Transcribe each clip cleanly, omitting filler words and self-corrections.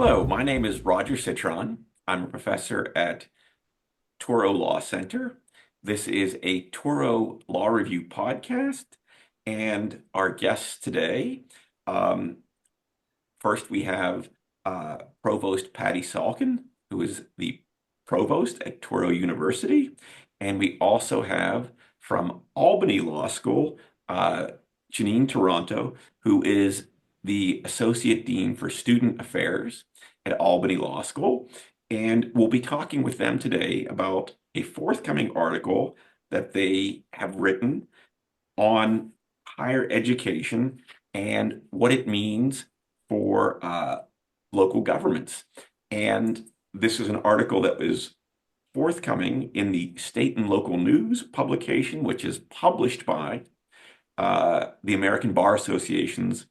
Hello, my name is Roger Citron. I'm a professor at Touro Law Center. This is a Touro Law Review podcast, and our guests today. Um, First, we have Provost Patty Salkin, who is the provost at Touro University, and we also have from Albany Law School, uh, Jenean Taranto, who is the Associate Dean for Student Affairs at Albany Law School. And we'll be talking with them today about a forthcoming article that they have written on higher education and what it means for local governments. And this is an article that was forthcoming in the State and Local News publication, which is published by the American Bar Association's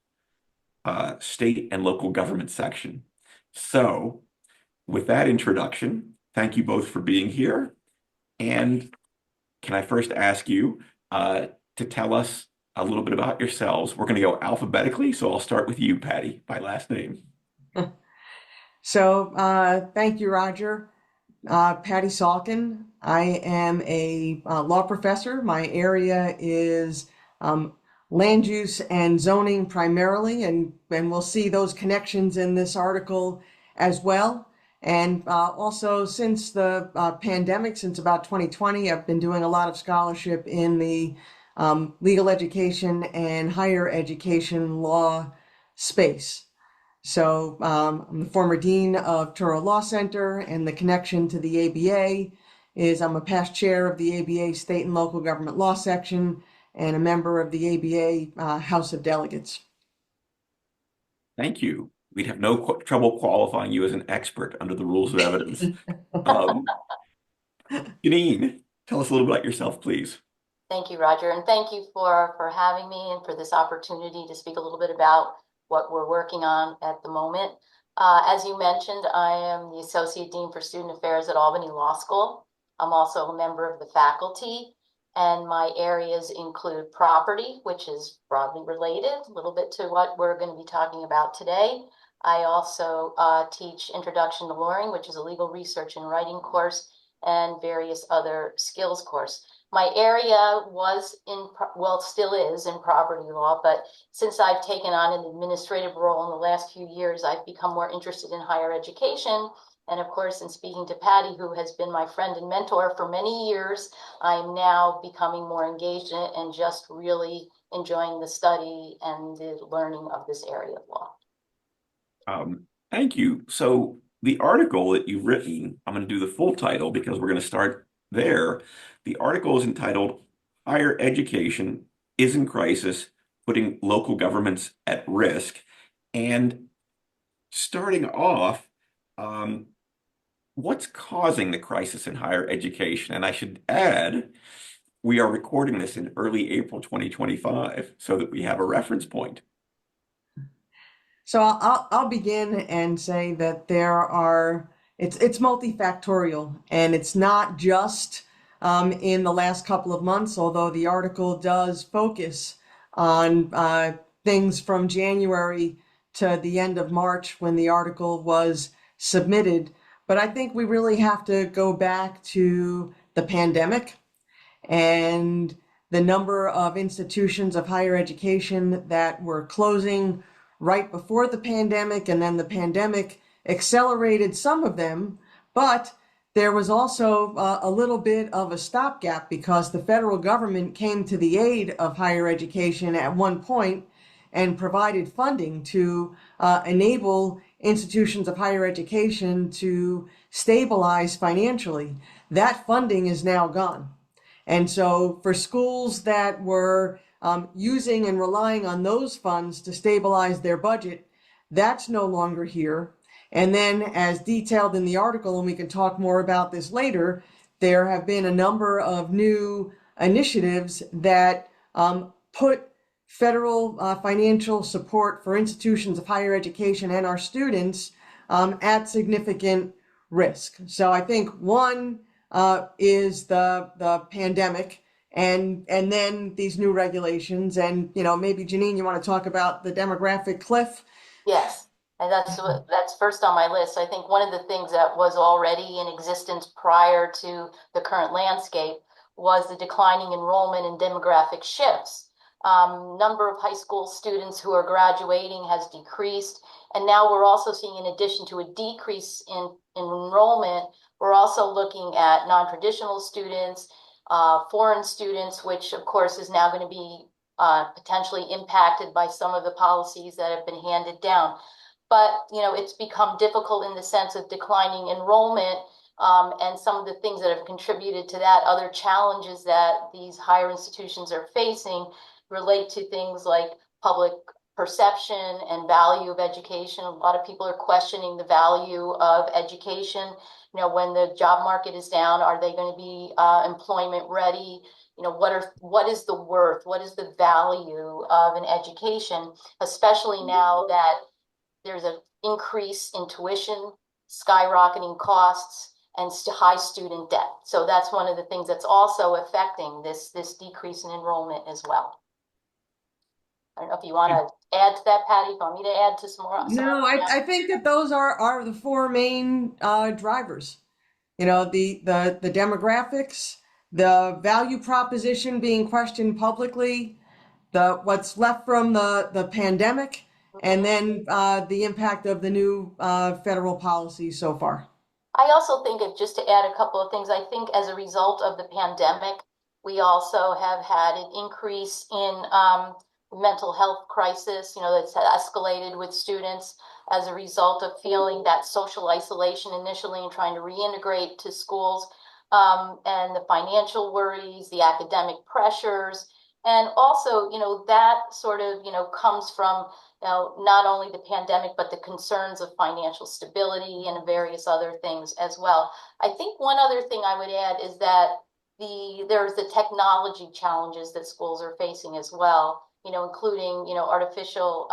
State and Local Government section. So, with that introduction, thank you both for being here. And can I first ask you to tell us a little bit about yourselves? We're going to go alphabetically, so I'll start with you, Patty, by last name. Thank you, Roger. Patty Salkin. I am a law professor. My area is land use and zoning primarily, and we'll see those connections in this article as well. And also, since the pandemic, since about 2020, I've been doing a lot of scholarship in the legal education and higher education law space. So I'm the former dean of Touro Law Center, and the connection to the ABA is I'm a past chair of the ABA State and Local Government Law Section and a member of the ABA House of Delegates. Thank you. We'd have no trouble qualifying you as an expert under the rules of evidence. Jenean, tell us a little about yourself, please. Thank you, Roger, and thank you for having me and for this opportunity to speak a little bit about what we're working on at the moment. As you mentioned, I am the Associate Dean for Student Affairs at Albany Law School. I'm also a member of the faculty, and my areas include property, which is broadly related a little bit to what we're going to be talking about today. I also teach Introduction to Lawyering, which is a legal research and writing course, and various other skills course. My area was still is in property law, but since I've taken on an administrative role in the last few years, I've become more interested in higher education. And of course, in speaking to Patty, who has been my friend and mentor for many years, I'm now becoming more engaged in it and just really enjoying the study and the learning of this area of law. Thank you. So the article that you've written, I'm going to do the full title because we're going to start there. The article is entitled Higher Education is in Crisis, Putting Local Governments at Risk. And starting off, what's causing the crisis in higher education? And I should add, we are recording this in early April 2025 so that we have a reference point. So I'll begin and say that it's multifactorial, and it's not just in the last couple of months, although the article does focus on things from January to the end of March when the article was submitted. But I think we really have to go back to the pandemic and the number of institutions of higher education that were closing right before the pandemic, and then the pandemic accelerated some of them, but there was also a little bit of a stopgap because the federal government came to the aid of higher education at one point and provided funding to enable institutions of higher education to stabilize financially. That funding is now gone. And so for schools that were using and relying on those funds to stabilize their budget, that's no longer here. And then, as detailed in the article, and we can talk more about this later, there have been a number of new initiatives that put federal financial support for institutions of higher education and our students at significant risk. So I think one is the pandemic, and then these new regulations, and maybe Jenean, you want to talk about the demographic cliff? Yes. And that's first on my list. I think one of the things that was already in existence prior to the current landscape was the declining enrollment and demographic shifts. Number of high school students who are graduating has decreased, and now we're also seeing, in addition to a decrease in enrollment, we're also looking at non-traditional students, foreign students, which of course is now going to be potentially impacted by some of the policies that have been handed down. But it's become difficult in the sense of declining enrollment, and some of the things that have contributed to that, other challenges that these higher institutions are facing relate to things like public perception and value of education. A lot of people are questioning the value of education. When the job market is down, are they going to be employment ready? What is the worth? What is the value of an education, especially now that there's an increase in tuition, skyrocketing costs, and high student debt. So that's one of the things that's also affecting this decrease in enrollment as well. I don't know if you want to add to that, Patty. If you want me to add to some more? No, I think that those are the four main drivers. The demographics, the value proposition being questioned publicly, the what's left from the pandemic, and then the impact of the new federal policy so far. I also think just to add a couple of things, I think as a result of the pandemic, we also have had an increase in mental health crisis, that's escalated with students as a result of feeling that social isolation initially and trying to reintegrate to schools, and the financial worries, the academic pressures. And also, that sort of, comes from not only the pandemic, but the concerns of financial stability and various other things as well. I think one other thing I would add is that there's the technology challenges that schools are facing as well, including, artificial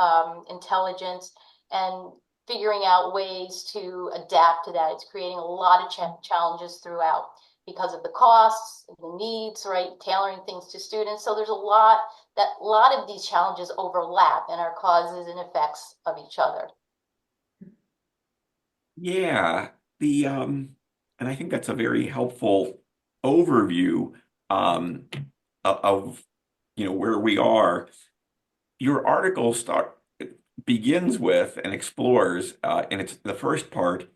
intelligence and figuring out ways to adapt to that. It's creating a lot of challenges throughout because of the costs, the needs, right? Tailoring things to students. So there's a lot of these challenges overlap and are causes and effects of each other. Yeah, and I think that's a very helpful overview of where we are. Your article begins with and explores, and it's the first part,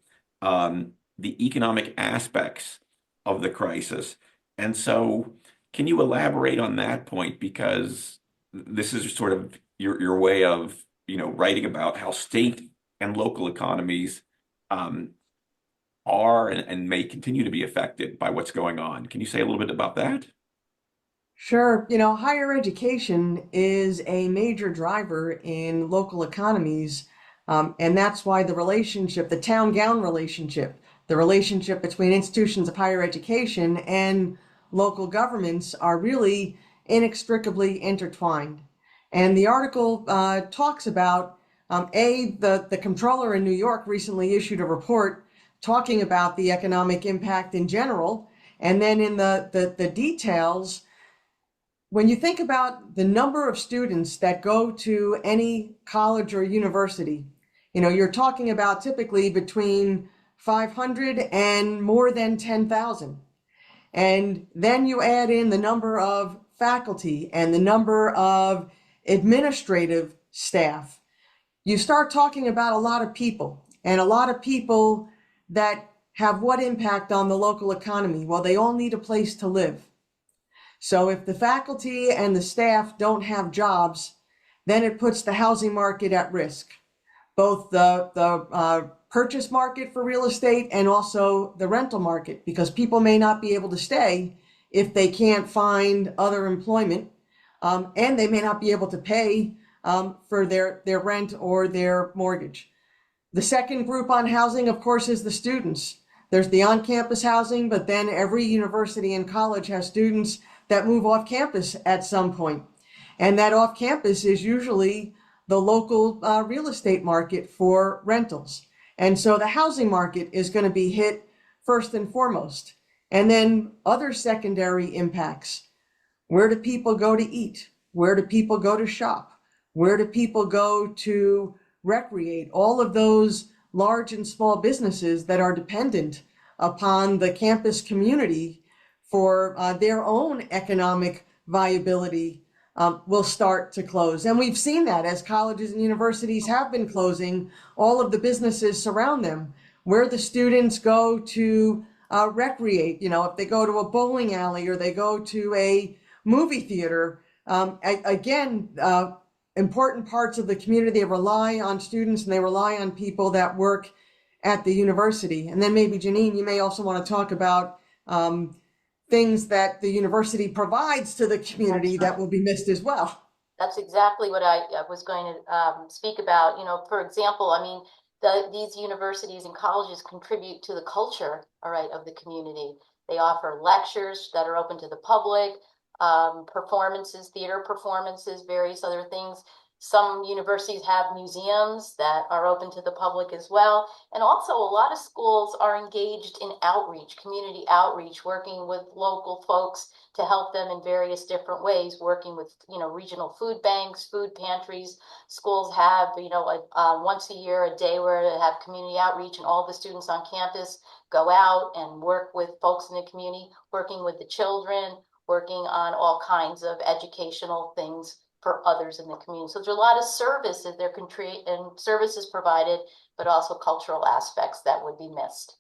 the economic aspects of the crisis. And so, can you elaborate on that point? Because this is sort of your way of, writing about how state and local economies um, are and may continue to be affected by what's going on. Can you say a little bit about that? Sure. Higher education is a major driver in local economies. And that's why the town-gown relationship, the relationship between institutions of higher education and local governments are really inextricably intertwined. And the article talks about, the comptroller in New York recently issued a report talking about the economic impact in general. And then in the details, when you think about the number of students that go to any college or university, you're talking about typically between 500 and more than 10,000. And then you add in the number of faculty and the number of administrative staff. You start talking about a lot of people, and a lot of people that have what impact on the local economy? Well, they all need a place to live. So if the faculty and the staff don't have jobs, then it puts the housing market at risk, both the purchase market for real estate and also the rental market, because people may not be able to stay if they can't find other employment, and they may not be able to pay for their rent or their mortgage. The second group on housing, of course, is the students. There's the on-campus housing, but then every university and college has students that move off campus at some point. And that off campus is usually the local real estate market for rentals. And so the housing market is going to be hit first and foremost. And then other secondary impacts. Where do people go to eat? Where do people go to shop? Where do people go to recreate, all of those large and small businesses that are dependent upon the campus community for their own economic viability will start to close. And we've seen that as colleges and universities have been closing, all of the businesses surround them, where the students go to recreate. You know, if they go to a bowling alley or they go to a movie theater, again, important parts of the community, they rely on students and they rely on people that work at the university. And then maybe Jenean, you may also want to talk about things that the university provides to the community that will be missed as well. That's exactly what I was going to speak about. You know, for example, I mean, these universities and colleges contribute to the culture, all right, of the community. They offer lectures that are open to the public, performances, theater performances, various other things. Some universities have museums that are open to the public as well. And also a lot of schools are engaged in outreach, community outreach, working with local folks to help them in various different ways, working with, you know, regional food banks, food pantries. Schools have, you know, once a year, a day where they have community outreach and all the students on campus go out and work with folks in the community, working with the children, working on all kinds of educational things for others in the community. So there's a lot of services there and services provided, but also cultural aspects that would be missed.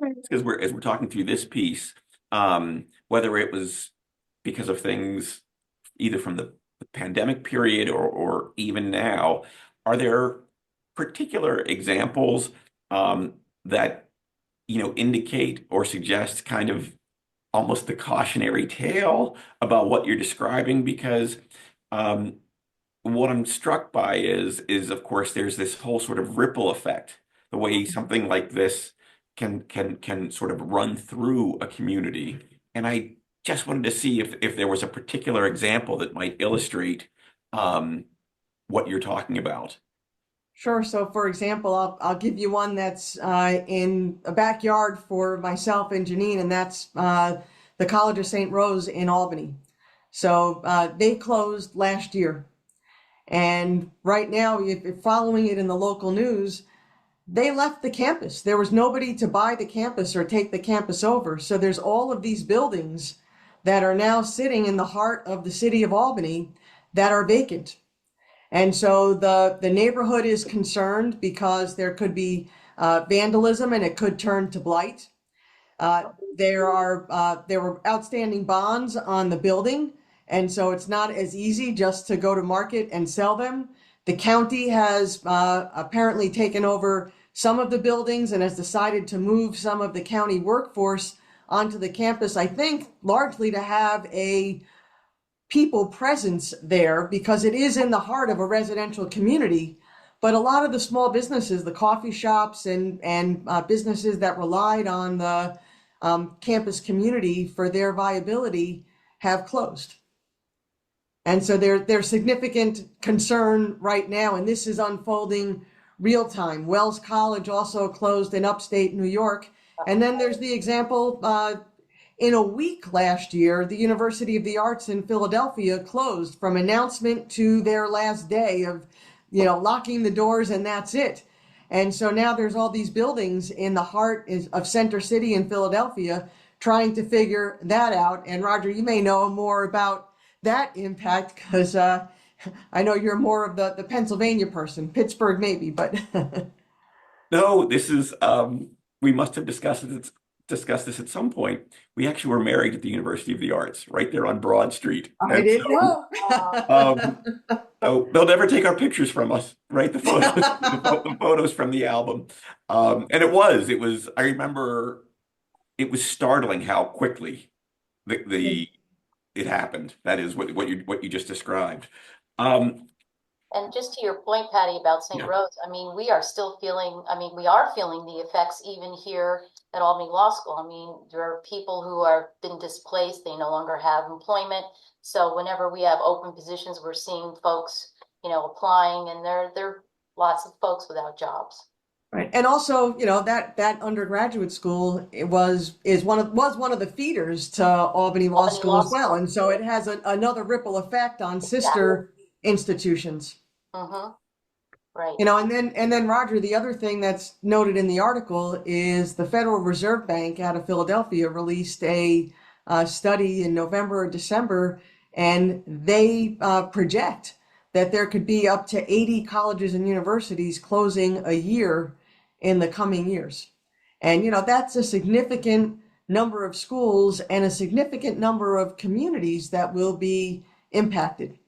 Because as we're talking through this piece, whether it was because of things either from the pandemic period or even now, are there particular examples that indicate or suggest kind of almost the cautionary tale about what you're describing? Because what I'm struck by is of course there's this whole sort of ripple effect, the way something like this can sort of run through a community. And I just wanted to see if there was a particular example that might illustrate what you're talking about. Sure. So, for example, I'll give you one that's in a backyard for myself and Jenean, and that's the College of St. Rose in Albany. So they closed last year, and right now, if you're following it in the local news, they left the campus. There was nobody to buy the campus or take the campus over. So there's all of these buildings that are now sitting in the heart of the city of Albany that are vacant. And so the neighborhood is concerned because there could be vandalism and it could turn to blight. There were outstanding bonds on the building, and so it's not as easy just to go to market and sell them. The county has apparently taken over some of the buildings and has decided to move some of the county workforce onto the campus, I think largely to have a people presence there because it is in the heart of a residential community. But a lot of the small businesses, the coffee shops and businesses that relied on the campus community for their viability have closed. And so there's significant concern right now, and this is unfolding real time. Wells College also closed in upstate New York. And then there's the example in a week last year, the University of the Arts in Philadelphia closed from announcement to their last day of, locking the doors, and that's it. And so now there's all these buildings in the heart of Center City in Philadelphia trying to figure that out. And Roger, you may know more about that impact because I know you're more of the Pennsylvania person, Pittsburgh maybe, but No, this is we must have discussed this at some point. We actually were married at the University of the Arts, right there on Broad Street. I And didn't know. um, so they'll never take our pictures from us, right? The photos, the photos from the album. And I remember it was startling how quickly the it happened. That is what you just described. Um, And just to your point, Patty, about St. yeah. Rose, I mean, we are feeling the effects even here at Albany Law School. I mean, there are people who are been displaced, they no longer have employment. So whenever we have open positions, we're seeing folks, applying, and there are lots of folks without jobs. Right. And also, that undergraduate school was one of the feeders to Albany Law Albany School Law as well. School. And so it has another ripple effect on sister institutions. Mm-hmm. right. And then Roger, the other thing that's noted in the article is the Federal Reserve Bank out of Philadelphia released a study in November or December, and they project that there could be up to 80 colleges and universities closing a year in the coming years. And that's a significant number of schools and a significant number of communities that will be impacted.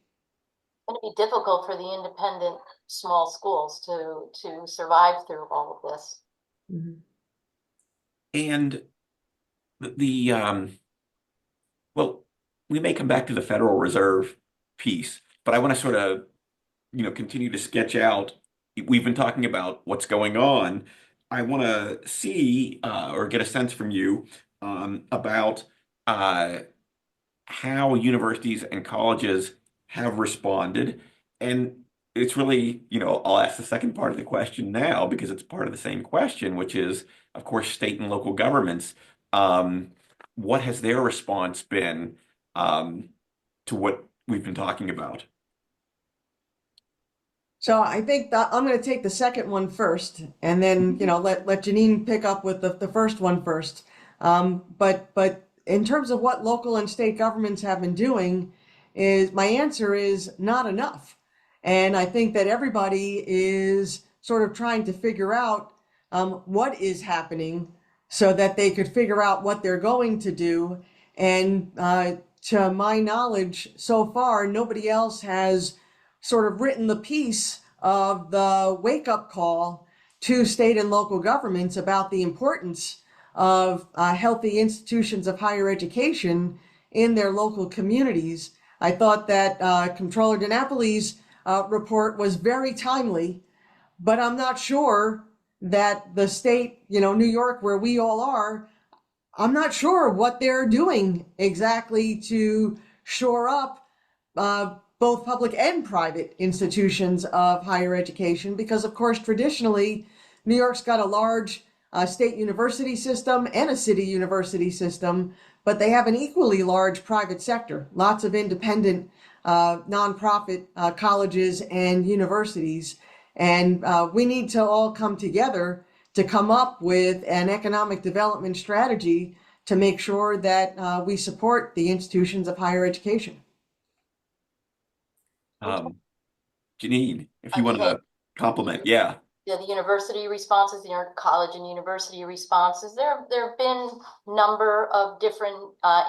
Going to be difficult for the independent small schools to survive through all of this. Mhm. And the well, we may come back to the Federal Reserve piece, but I want to sort of, continue to sketch out. We've been talking about what's going on. I want to see or get a sense from you about uh, how universities and colleges have responded. And it's really, I'll ask the second part of the question now because it's part of the same question, which is, of course, state and local governments. Um, what has their response been um, to what we've been talking about? So I think that I'm going to take the second one first, and then let Jenean pick up with the first one first. But in terms of what local and state governments have been doing, is my answer is not enough, and I think that everybody is sort of trying to figure out what is happening so that they could figure out what they're going to do. And to my knowledge, so far, nobody else has sort of written the piece of the wake up call to state and local governments about the importance of healthy institutions of higher education in their local communities. I thought that Comptroller DiNapoli's report was very timely, but I'm not sure that the state, New York, where we all are, I'm not sure what they're doing exactly to shore up both public and private institutions of higher education, because, of course, traditionally, New York's got a large state university system and a city university system, but they have an equally large private sector, lots of independent nonprofit colleges and universities. And we need to all come together to come up with an economic development strategy to make sure that we support the institutions of higher education. Um, Janine, if you want Okay. to compliment, yeah. Yeah, the university responses, college and university responses. There have been a number of different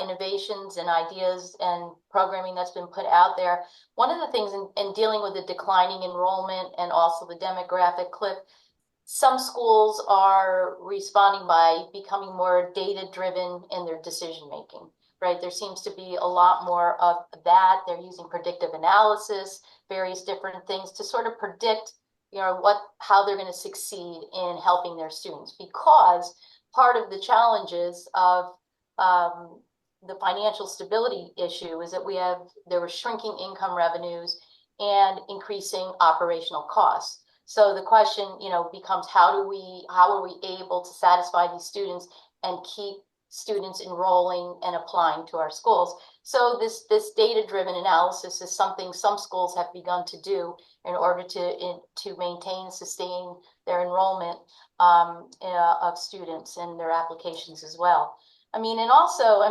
innovations and ideas and programming that's been put out there. One of the things in dealing with the declining enrollment and also the demographic cliff, some schools are responding by becoming more data-driven in their decision-making, right? There seems to be a lot more of that. They're using predictive analysis, various different things to sort of predict how they're going to succeed in helping their students, because part of the challenges of the financial stability issue is that there were shrinking income revenues and increasing operational costs. So the question, becomes how are we able to satisfy these students and keep students enrolling and applying to our schools? So this data-driven analysis is something some schools have begun to do in order to maintain, sustain their enrollment of students and their applications as well. I mean, and also,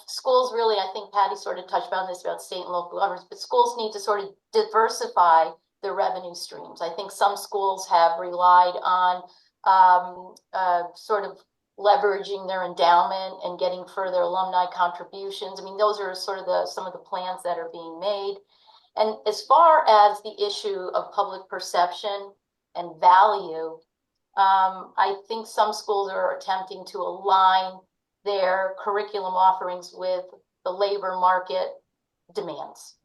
schools really, I think Patty sort of touched on this about state and local governments, but schools need to sort of diversify their revenue streams. I think some schools have relied on sort of leveraging their endowment and getting further alumni contributions. I mean, those are sort of some of the plans that are being made. And as far as the issue of public perception and value, I think some schools are attempting to align their curriculum offerings with the labor market demands.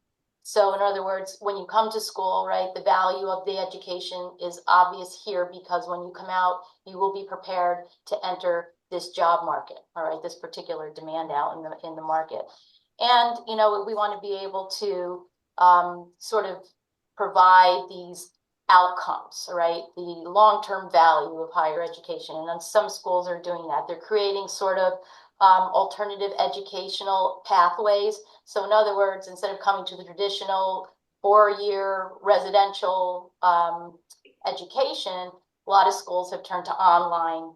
So in other words, when you come to school, right, the value of the education is obvious here, because when you come out, you will be prepared to enter this job market, all right, this particular demand out in the market. And, we want to be able to sort of provide these outcomes, right? The long-term value of higher education. And then some schools are doing that. They're creating sort of alternative educational pathways. So in other words, instead of coming to the traditional 4-year residential education, a lot of schools have turned to online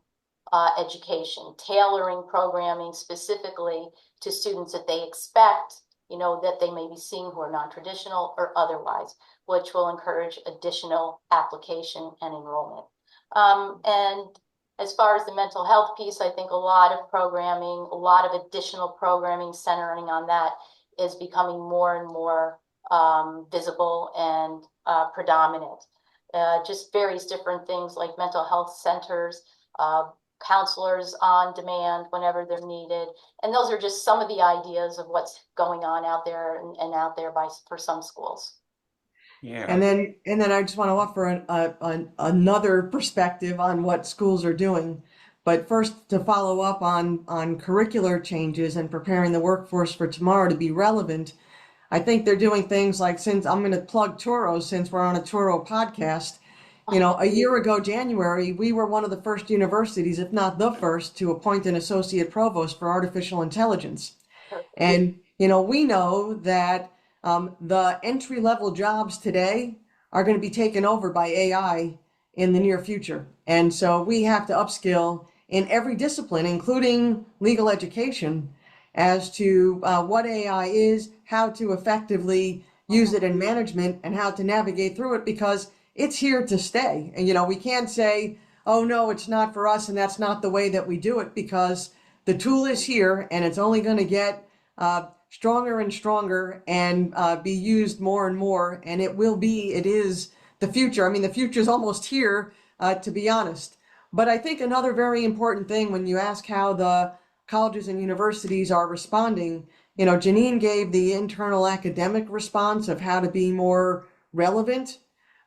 education, tailoring programming specifically to students that they expect, that they may be seeing who are non-traditional or otherwise, which will encourage additional application and enrollment. And as far as the mental health piece, I think a lot of programming, a lot of additional programming centering on that is becoming more and more visible and predominant. Just various different things like mental health centers, counselors on demand whenever they're needed. And those are just some of the ideas of what's going on out there and out there for some schools. Yeah. And then I just want to offer another perspective on what schools are doing. But first, to follow up on curricular changes and preparing the workforce for tomorrow to be relevant, I think they're doing things like, since I'm going to plug Touro, since we're on a Touro podcast, a year ago, January, we were one of the first universities, if not the first, to appoint an associate provost for artificial intelligence. And, we know that the entry level jobs today are going to be taken over by AI in the near future. And so we have to upskill in every discipline, including legal education, as to what AI is, how to effectively use it in management, and how to navigate through it, because it's here to stay. And, we can't say, oh, no, it's not for us, and that's not the way that we do it, because the tool is here and it's only going to get stronger and stronger and be used more and more. And it is the future. I mean, the future is almost here, to be honest. But I think another very important thing, when you ask how the colleges and universities are responding, Jenean gave the internal academic response of how to be more relevant.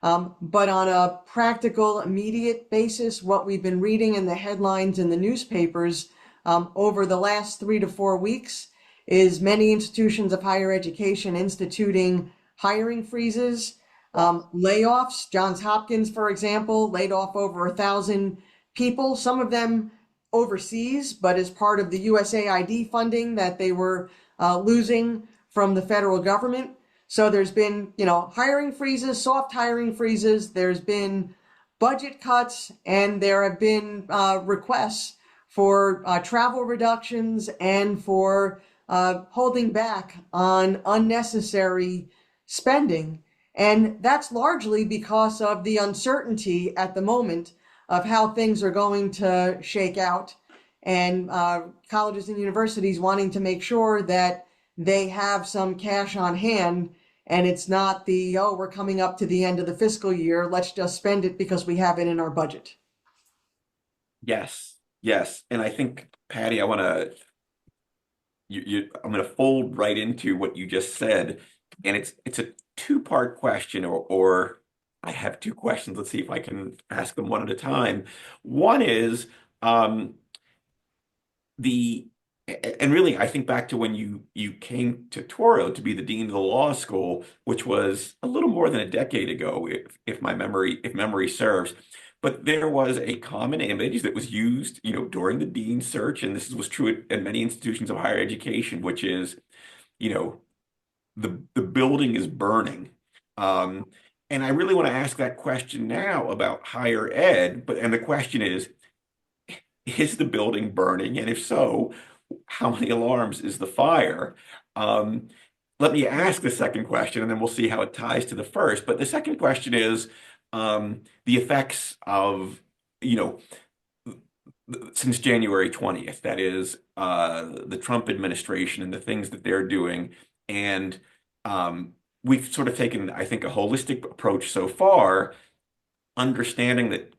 But on a practical, immediate basis, what we've been reading in the headlines in the newspapers over the last 3 to 4 weeks is many institutions of higher education instituting hiring freezes, layoffs. Johns Hopkins, for example, laid off over 1,000 people, some of them overseas, but as part of the USAID funding that they were losing from the federal government. So there's been, hiring freezes, soft hiring freezes. There's been budget cuts, and there have been requests for travel reductions and for holding back on unnecessary spending. And that's largely because of the uncertainty at the moment of how things are going to shake out, and colleges and universities wanting to make sure that they have some cash on hand, and it's not we're coming up to the end of the fiscal year, let's just spend it because we have it in our budget. Yes. Yes. And I think, Patty, I'm going to fold right into what you just said. And it's a two-part question, or I have two questions. Let's see if I can ask them one at a time. One is, and really, I think back to when you came to Touro to be the dean of the law school, which was a little more than a decade ago, if memory serves. But there was a common image that was used, during the dean search, and this was true at many institutions of higher education, which is, you know, the building is burning. Um, and I really want to ask that question now about higher ed, and the question is the building burning? And if so, how many alarms is the fire? Um, Let me ask the second question, and then we'll see how it ties to the first. But the second question is the effects of, you know, since January 20th, that is the Trump administration and the things that they're doing. And we've sort of taken, I think, a holistic approach so far, understanding that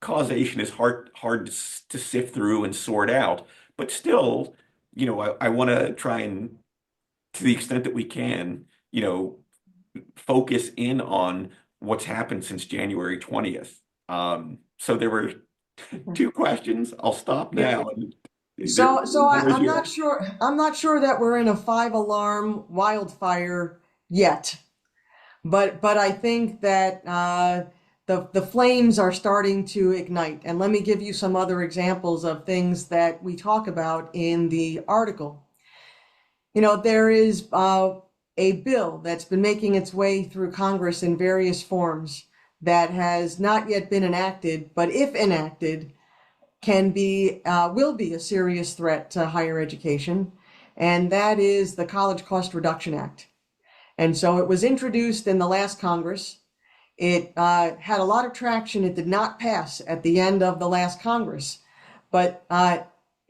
causation is hard to sift through and sort out. But still, I want to try and, to the extent that we can, focus in on what's happened since January 20th. So there were two questions. I'll stop Yeah. now. And I'm not sure. I'm not sure that we're in a 5 alarm wildfire yet, but I think that the flames are starting to ignite. And let me give you some other examples of things that we talk about in the article. There is a bill that's been making its way through Congress in various forms that has not yet been enacted, but if enacted, will be a serious threat to higher education, and that is the College Cost Reduction Act. And so it was introduced in the last Congress. It had a lot of traction. It did not pass at the end of the last Congress, but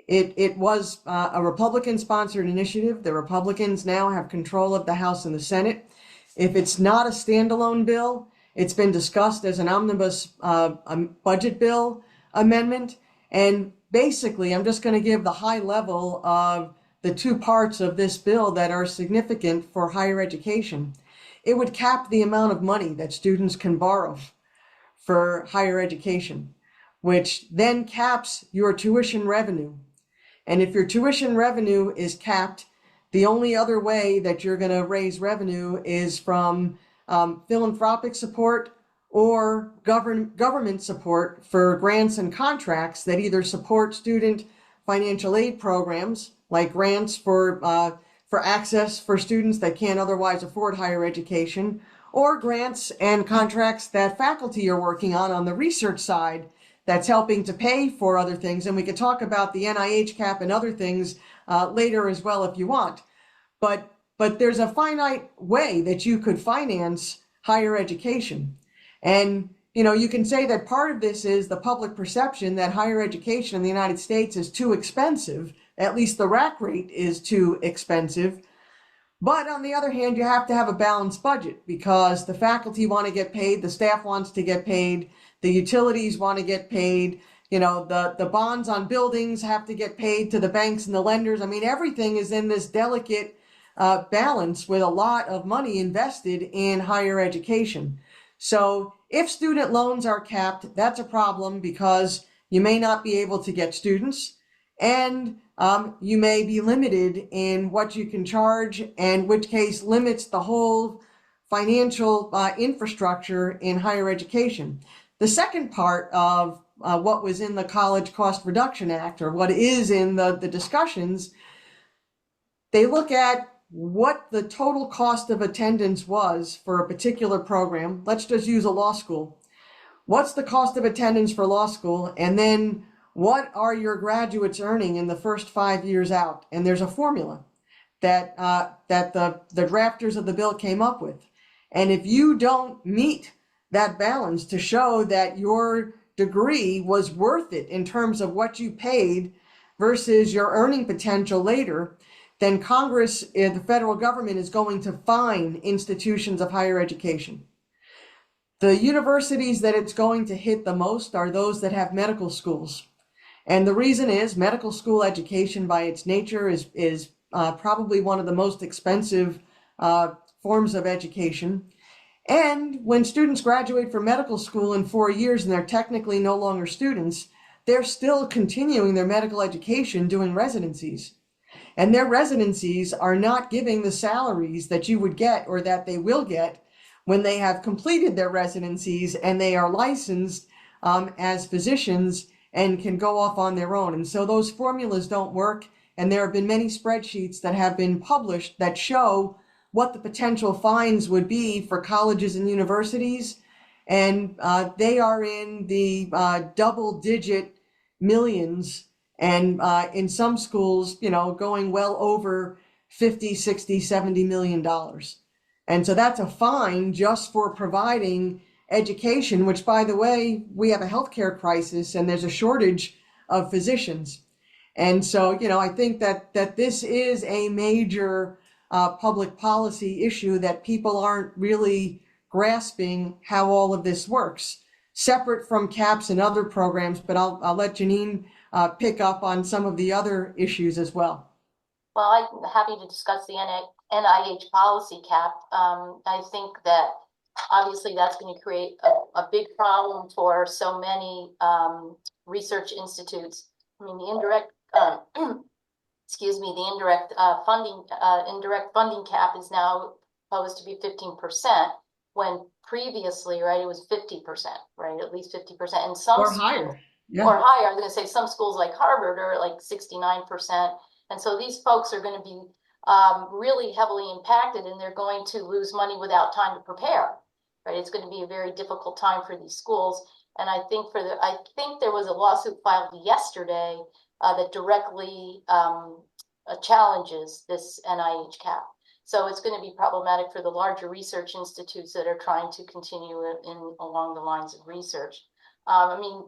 it was a Republican-sponsored initiative. The Republicans now have control of the House and the Senate. If it's not a standalone bill, it's been discussed as an omnibus budget bill amendment. And basically, I'm just going to give the high level of the two parts of this bill that are significant for higher education. It would cap the amount of money that students can borrow for higher education, which then caps your tuition revenue. And if your tuition revenue is capped, the only other way that you're going to raise revenue is from philanthropic support or government support for grants and contracts that either support student financial aid programs, like grants for access for students that can't otherwise afford higher education, or grants and contracts that faculty are working on the research side that's helping to pay for other things. And we could talk about the NIH cap and other things later as well if you want. But there's a finite way that you could finance higher education. And you can say that part of this is the public perception that higher education in the United States is too expensive. At least the rack rate is too expensive. But on the other hand, you have to have a balanced budget because the faculty want to get paid, the staff wants to get paid, the utilities want to get paid, the bonds on buildings have to get paid to the banks and the lenders. I mean, everything is in this delicate balance with a lot of money invested in higher education. So if student loans are capped, that's a problem because you may not be able to get students, and you may be limited in what you can charge, in which case limits the whole financial infrastructure in higher education. The second part of what was in the College Cost Reduction Act, or what is in the discussions, they look at what the total cost of attendance was for a particular program. Let's just use a law school. What's the cost of attendance for law school? And then what are your graduates earning in the first 5 years out? And there's a formula that the drafters of the bill came up with. And if you don't meet that balance to show that your degree was worth it in terms of what you paid versus your earning potential later, then Congress and the federal government is going to fine institutions of higher education. The universities that it's going to hit the most are those that have medical schools. And the reason is medical school education by its nature is probably one of the most expensive forms of education. And when students graduate from medical school in 4 years and they're technically no longer students, they're still continuing their medical education doing residencies. And their residencies are not giving the salaries that you would get or that they will get when they have completed their residencies and they are licensed as physicians and can go off on their own. And so those formulas don't work. And there have been many spreadsheets that have been published that show what the potential fines would be for colleges and universities. And they are in the double-digit millions, and in some schools, going well over 50, 60, 70 million dollars. And so that's a fine just for providing education, which, by the way, we have a healthcare crisis and there's a shortage of physicians. And so, I think that this is a major public policy issue that people aren't really grasping how all of this works, separate from CAPS and other programs. But I'll let Jenean pick up on some of the other issues as well. Well, I'm happy to discuss the NIH policy cap. I think that obviously that's going to create a big problem for so many research institutes. I mean, the indirect, excuse me, the indirect funding cap is now supposed to be 15%, when previously, right, it was 50%, right, at least 50%, and some Or higher. Yeah. or higher. I'm going to say some schools like Harvard are like 69%. And so these folks are going to be really heavily impacted, and they're going to lose money without time to prepare. Right? It's going to be a very difficult time for these schools. And I think there was a lawsuit filed yesterday that directly challenges this NIH cap. So it's going to be problematic for the larger research institutes that are trying to continue along the lines of research. I mean,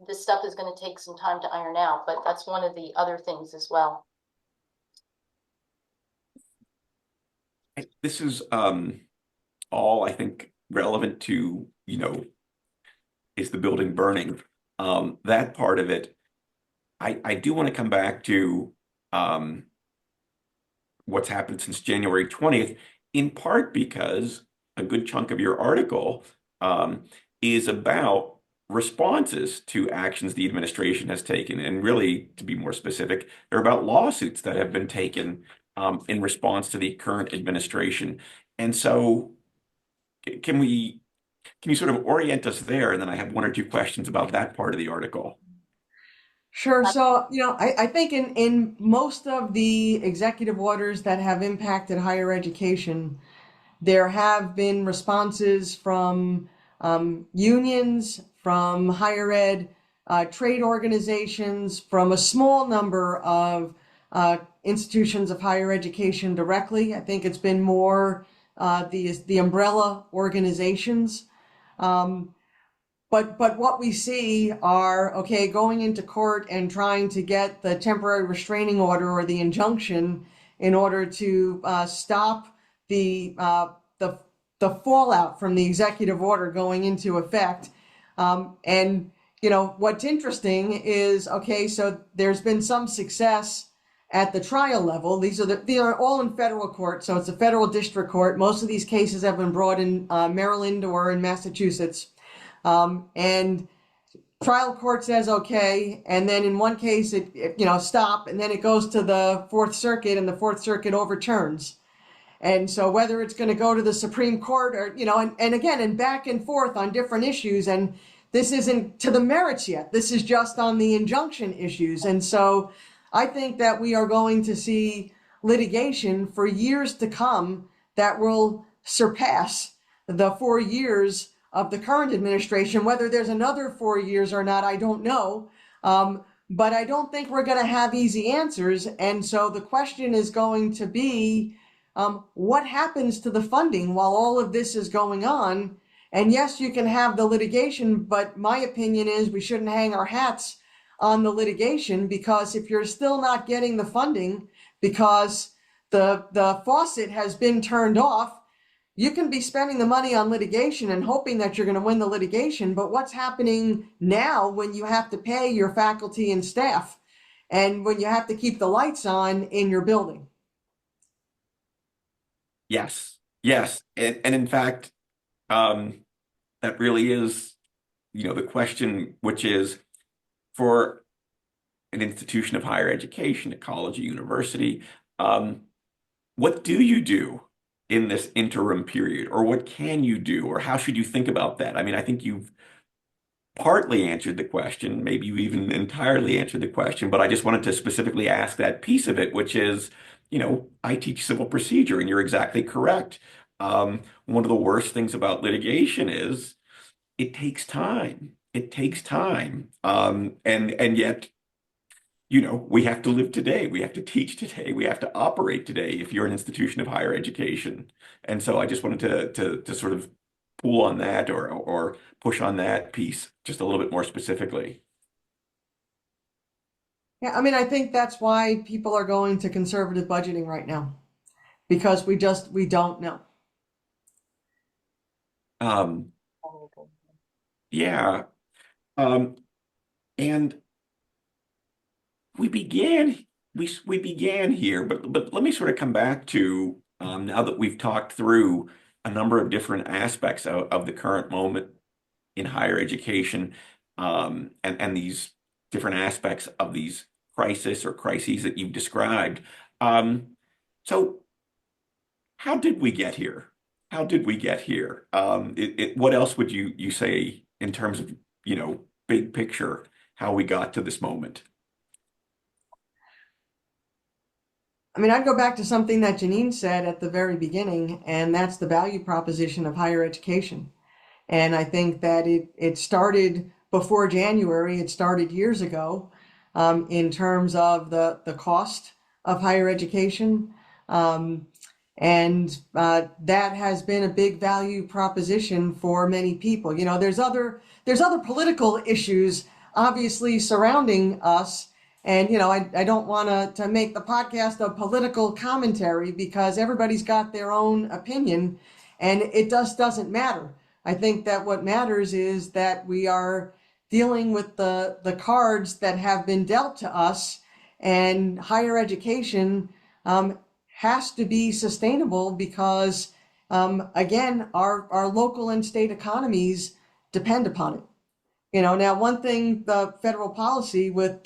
this stuff is going to take some time to iron out, but that's one of the other things as well. This is all, I think, relevant to, is the building burning? That part of it, I do want to come back to um, what's happened since January 20th, in part because a good chunk of your article is about responses to actions the administration has taken. And really, to be more specific, they're about lawsuits that have been taken in response to the current administration. And so, can we can you sort of orient us there? And then I have one or two questions about that part of the article. Sure. So, I think in most of the executive orders that have impacted higher education, there have been responses from unions, from higher ed, trade organizations, from a small number of institutions of higher education directly. I think it's been more the umbrella organizations. Um, but what we see are, okay, going into court and trying to get the temporary restraining order or the injunction in order to stop the, uh, the the fallout from the executive order going into effect. And what's interesting is, okay, so there's been some success at the trial level. They are all in federal court, so it's a federal district court. Most of these cases have been brought in Maryland or in Massachusetts. And trial court says okay, and then in one case it stop, and then it goes to the Fourth Circuit, and the Fourth Circuit overturns. And so whether it's going to go to the Supreme Court or and again and back and forth on different issues, and this isn't to the merits yet. This is just on the injunction issues. And so I think that we are going to see litigation for years to come that will surpass the 4 years of the current administration. Whether there's another 4 years or not, I don't know. But I don't think we're going to have easy answers. And so the question is going to be, what happens to the funding while all of this is going on? And yes, you can have the litigation, but my opinion is we shouldn't hang our hats on the litigation, because if you're still not getting the funding because the faucet has been turned off, you can be spending the money on litigation and hoping that you're going to win the litigation. But what's happening now when you have to pay your faculty and staff, and when you have to keep the lights on in your building? Yes, yes, and in fact, that really is, the question, which is for an institution of higher education, a college, a university, what do you do in this interim period, or what can you do, or how should you think about that? I mean, I think you've partly answered the question, maybe you even entirely answered the question, but I just wanted to specifically ask that piece of it, which is, I teach civil procedure, and you're exactly correct. One of the worst things about litigation is it takes time. It takes time. And yet, we have to live today. We have to teach today. We have to operate today if you're an institution of higher education. And so I just wanted to sort of pull on that, or push on that piece just a little bit more specifically. Yeah, I mean, I think that's why people are going to conservative budgeting right now, because we don't know. Um, yeah. Um, and we began we began here, but let me sort of come back to now that we've talked through a number of different aspects of the current moment in higher education, and these different aspects of these crisis or crises that you've described. So how did we get here? How did we get here? What else would you say in terms of, big picture, how we got to this moment? I mean, I'd go back to something that Jenean said at the very beginning, and that's the value proposition of higher education. And I think that it started before January, it started years ago, in terms of the cost of higher education. Um, and that has been a big value proposition for many people. You know, there's other political issues obviously surrounding us. And, I don't want to make the podcast a political commentary because everybody's got their own opinion and it just doesn't matter. I think that what matters is that we are dealing with the cards that have been dealt to us, and higher education has to be sustainable because, again, our local and state economies depend upon it. Now one thing, the federal policy with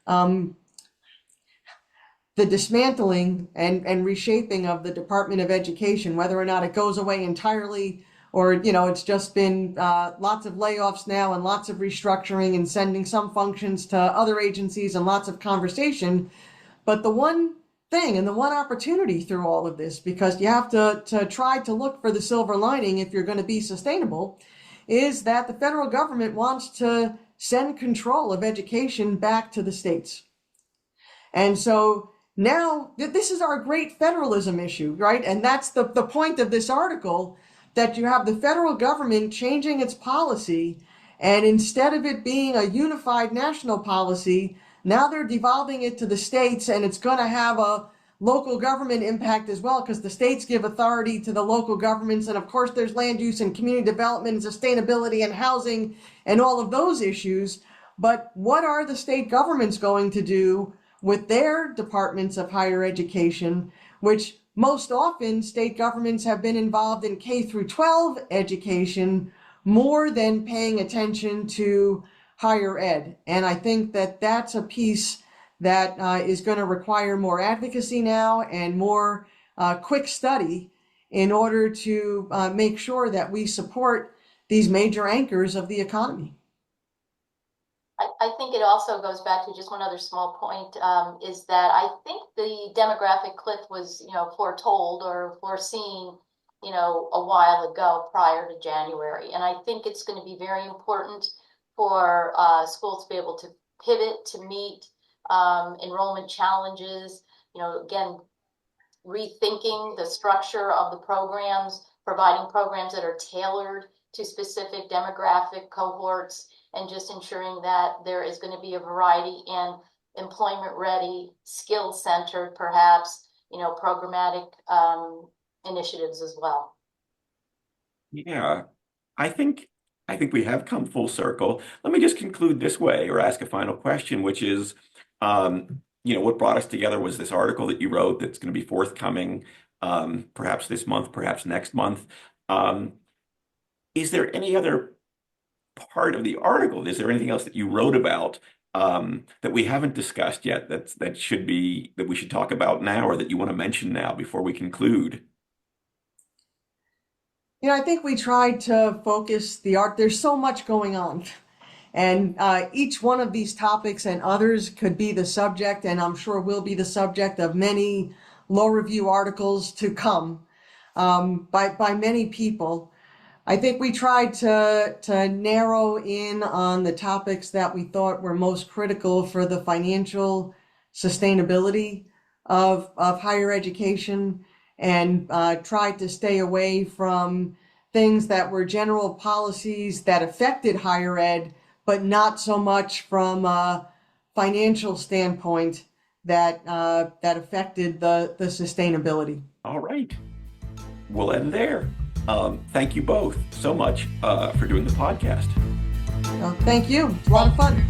um, the dismantling and reshaping of the Department of Education, whether or not it goes away entirely or, it's just been lots of layoffs now and lots of restructuring and sending some functions to other agencies and lots of conversation. But the one thing and the one opportunity through all of this, because you have to try to look for the silver lining if you're going to be sustainable, is that the federal government wants to send control of education back to the states. And so now this is our great federalism issue, right? And that's the point of this article, that you have the federal government changing its policy. And instead of it being a unified national policy, now they're devolving it to the states, and it's going to have a local government impact as well, because the states give authority to the local governments. And of course, there's land use and community development and sustainability and housing and all of those issues. But what are the state governments going to do with their departments of higher education, which most often state governments have been involved in K through 12 education more than paying attention to higher ed? And I think that that's a piece that is going to require more advocacy now and more quick study in order to make sure that we support these major anchors of the economy. I think it also goes back to just one other small point, is that I think the demographic cliff was, foretold or foreseen, a while ago prior to January. And I think it's going to be very important for schools to be able to pivot to meet enrollment challenges, again, rethinking the structure of the programs, providing programs that are tailored to specific demographic cohorts, and just ensuring that there is going to be a variety in employment ready, skill centered, perhaps, programmatic initiatives as well. Yeah, I think we have come full circle. Let me just conclude this way, or ask a final question, which is, what brought us together was this article that you wrote that's going to be forthcoming, perhaps this month, perhaps next month. Is there any other part of the article? Is there anything else that you wrote about that we haven't discussed yet that we should talk about now, or that you want to mention now before we conclude? I think we tried to focus the art. There's so much going on. And each one of these topics and others could be the subject, and I'm sure will be the subject of many law review articles to come by many people. I think we tried to narrow in on the topics that we thought were most critical for the financial sustainability of higher education, and tried to stay away from things that were general policies that affected higher ed, but not so much from a financial standpoint that affected the sustainability. All right, we'll end there. Thank you both so much for doing the podcast. Thank you. It's a lot of fun.